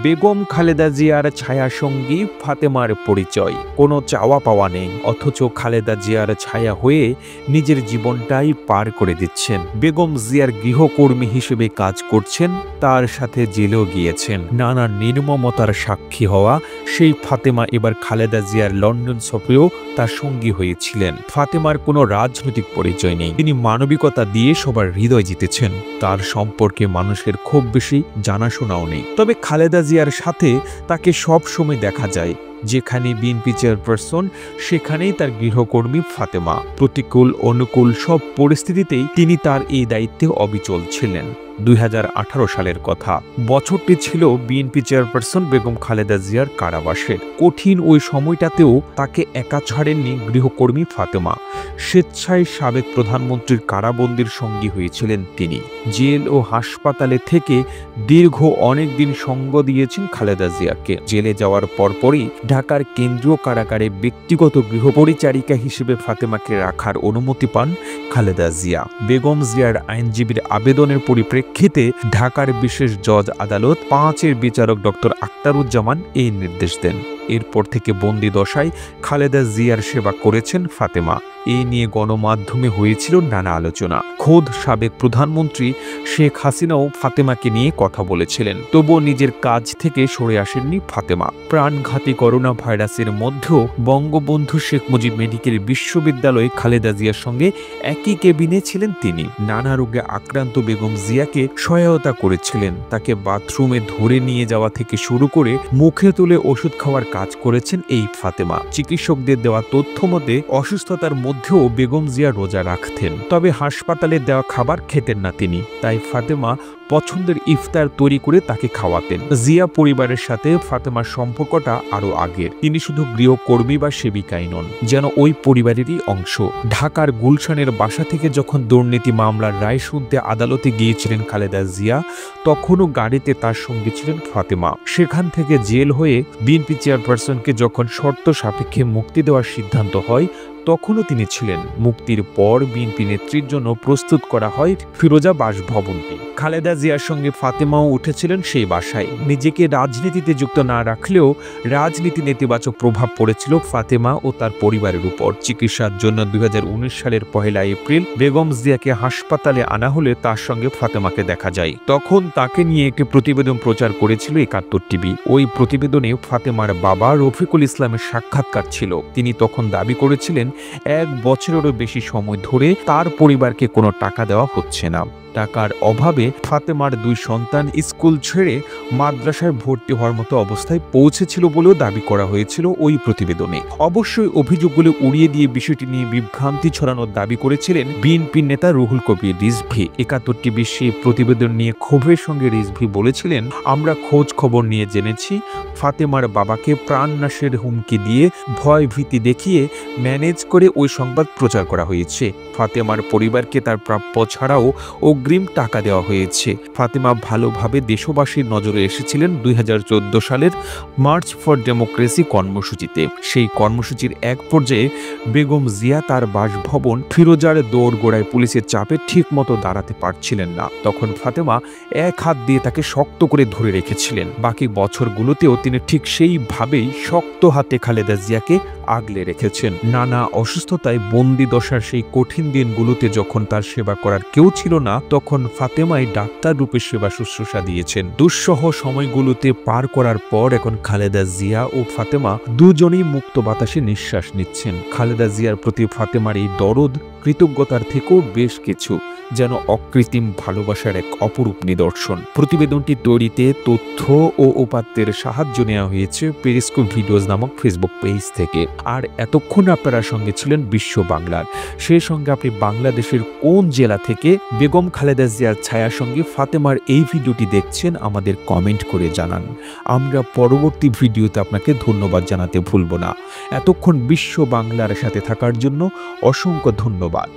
বেগম খালেদা জিয়ার ছায়াসঙ্গী ফাতেমার পরিচয়। কোনো চাওয়া পাওয়া নেই, অথচ খালেদা জিয়ার ছায়া হয়ে নিজের জীবনটাই পার করে দিচ্ছেন। বেগম জিয়ার গৃহকর্মী হিসেবে কাজ করছেন, তার সাথে জেলেও গিয়েছেন। নানা নির্মমতার সাক্ষী হওয়া সেই ফাতেমা এবার খালেদা জিয়ার লন্ডন সফরেও তার সঙ্গী হয়েছিলেন। ফাতেমার কোনো রাজনৈতিক পরিচয় নেই, তিনি মানবিকতা দিয়ে সবার হৃদয় জিতেছেন। তার সম্পর্কে মানুষের খুব বেশি জানাশোনাও নেই। তবে খালেদা জিয়ার সাথে তাকে সব সময় দেখা যায়। যেখানে বিএনপি চেয়ারপারসন, সেখানেই তার গৃহকর্মী ফাতেমা। প্রতিকূল অনুকূল সব পরিস্থিতিতেই তিনি তার এই দায়িত্বে অবিচল ছিলেন। 2018 সালের কথা। বছরটি ছিল বিএনপি চেয়ারপারসন বেগম খালেদা জিয়ার কারাবাসের। কঠিন ওই সময়টাতেও তাকে একা ছাড়েননি গৃহকর্মী ফাতেমা। স্বেচ্ছায় সাবেক প্রধানমন্ত্রীর কারাবন্দির সঙ্গী হয়েছিলেন তিনি। জেল ও হাসপাতালে থেকে দীর্ঘ অনেক দিন সঙ্গ দিয়েছেন খালেদা জিয়াকে। জেলে যাওয়ার পরপরই ঢাকার কেন্দ্রীয় কারাগারে ব্যক্তিগত গৃহপরিচারিকা হিসেবে ফাতেমাকে রাখার অনুমতি পান খালেদা জিয়া। বেগম জিয়ার আইনজীবীর আবেদনের পরিপ্রেক্ষিতে ঢাকার বিশেষ জজ আদালত 5-এর বিচারক ডক্টর আখতারুজ্জামান এই নির্দেশ দেন। এরপর থেকে বন্দি দশায় খালেদা জিয়ার সেবা করেছেন ফাতেমা। এই নিয়ে গণমাধ্যমে হয়েছিল নানা আলোচনা। খোদ সাবেক প্রধানমন্ত্রী শেখ হাসিনাও ফাতেমাকে নিয়ে কথা বলেছিলেন। তবুও নিজের কাজ থেকে সরে আসেননি ফাতেমা। প্রাণঘাতী করোনা ভাইরাসের মধ্যেও বঙ্গবন্ধু শেখ মুজিব মেডিকেল বিশ্ববিদ্যালয়ে খালেদা জিয়ার সঙ্গে একই কেবিনে ছিলেন তিনি। নানা রোগে আক্রান্ত বেগম জিয়াকে সহায়তা করেছিলেন। তাকে বাথরুমে ধরে নিয়ে যাওয়া থেকে শুরু করে মুখে তুলে ওষুধ খাওয়ার কাজ করেছেন এই ফাতেমা। চিকিৎসকদের দেওয়া তথ্য মতে অসুস্থতার মধ্যেও বেগম জিয়া রোজা রাখতেন, তবে হাসপাতালে দেওয়া খাবার খেতেন না তিনি। তাই ফাতেমা পছন্দের ইফতার তৈরি করে তাকে খাওয়াতেন। জিয়া পরিবারের সাথে ফাতেমার সম্পর্কটা আরো আগের। তিনি শুধু গৃহকর্মী বা সেবিকাই নন, যেন ওই পরিবারেরই অংশ। ঢাকার গুলশানের বাসা থেকে যখন দুর্নীতি মামলার রায় শুনতে আদালতে গিয়েছিলেন খালেদা জিয়া, তখনও গাড়িতে তার সঙ্গে ছিলেন ফাতেমা। সেখান থেকে জেল হয়ে বিএনপি চেয়ারপারসনকে যখন শর্ত সাপেক্ষে মুক্তি দেওয়ার সিদ্ধান্ত হয়, তখনও তিনি ছিলেন। মুক্তির পর বিএনপি নেত্রীর জন্য প্রস্তুত করা হয় ফিরোজা বাসভবনটি। খালেদা জিয়ার সঙ্গে ফাতেমাও উঠেছিলেন সেই বাসায়। নিজেকে রাজনীতিতে যুক্ত না রাখলেও রাজনীতি নেতিবাচক প্রভাব পড়েছিল ফাতেমা ও তার পরিবারের উপর। চিকিৎসার জন্য 2019 সালের 1 এপ্রিল বেগম জিয়াকে হাসপাতালে আনা হলে তার সঙ্গে ফাতেমাকে দেখা যায়। তখন তাকে নিয়ে একটি প্রতিবেদন প্রচার করেছিল 71 টিভি। ওই প্রতিবেদনে ফাতেমার বাবা রফিকুল ইসলামের সাক্ষাৎকার ছিল। তিনি তখন দাবি করেছিলেন 1 বছরেরও বেশি সময় ধরে তার পরিবারকে কোনো টাকা দেওয়া হচ্ছে না। টাকার অভাবে ফাতেমার 2 সন্তান স্কুল ছেড়ে মাদ্রাসায় ভর্তি হওয়ার মতো অবস্থায় পৌঁছেছিল বলেও দাবি করা হয়েছিল ওই প্রতিবেদনে। অবশ্যই অভিযোগগুলো উড়িয়ে দিয়ে বিষয়টি নিয়ে বিভ্রান্তি ছড়ানোর দাবি করেছিলেন বিএনপি নেতা রুহুল কবির রিজভী। 71 টিভির সেই প্রতিবেদন নিয়ে ক্ষোভের সঙ্গে রিজভী বলেছিলেন, আমরা খোঁজ খবর নিয়ে জেনেছি ফাতেমার বাবাকে প্রাণনাশের হুমকি দিয়ে ভয় ভীতি দেখিয়ে ম্যানেজ করে ওই সংবাদ প্রচার করা হয়েছে। ফাতেমার পরিবারকে তার প্রাপ্য ছাড়াও অগ্রিম টাকা দেওয়া হয়েছে। ফাতেমা ভালোভাবে দেশবাসীর নজরে এসেছিলেন 2014 সালের মার্চ ফর ডেমোক্রেসি কর্মসূচিতে। সেই কর্মসূচির এক পর্যায়ে বেগম জিয়া তার বাসভবন ফিরোজার দোরগোড়ায় পুলিশের চাপে ঠিক মতো দাঁড়াতে পারছিলেন না। তখন ফাতেমা এক হাত দিয়ে তাকে শক্ত করে ধরে রেখেছিলেন। বাকি বছরগুলোতেও তিনি ঠিক সেইভাবেই শক্ত হাতে খালেদা জিয়াকে আগলে রেখেছেন। নানা অসুস্থতায় বন্দি দশার সেই কঠিন দিনগুলোতে যখন তার সেবা করার কেউ ছিল না, তখন ফাতেমাই ডাক্তার রূপে সেবা শুশ্রূষা দিয়েছেন। দুঃসহ সময়গুলোতে পার করার পর এখন খালেদা জিয়া ও ফাতেমা দুজনেই মুক্ত বাতাসে নিঃশ্বাস নিচ্ছেন। খালেদা জিয়ার প্রতি ফাতেমার এই দরদ কৃতজ্ঞতার থেকেও বেশ কিছু, যেন অকৃত্রিম ভালোবাসার এক অপরূপ নিদর্শন। প্রতিবেদনটি তৈরিতে তথ্য ও উপাত্তের সাহায্য নেওয়া হয়েছে পেরিস্কোপ ভিডিওস নামক ফেসবুক পেজ থেকে। আর এতক্ষণ আপনারা সঙ্গে ছিলেন বিশ্ব বাংলার। সেই সঙ্গে আপনি বাংলাদেশের কোন জেলা থেকে বেগম খালেদা জিয়ার ছায়া সঙ্গে ফাতেমার এই ভিডিওটি দেখছেন আমাদের কমেন্ট করে জানান। আমরা পরবর্তী ভিডিওতে আপনাকে ধন্যবাদ জানাতে ভুলব না। এতক্ষণ বিশ্ব বাংলার সাথে থাকার জন্য অসংখ্য ধন্যবাদ।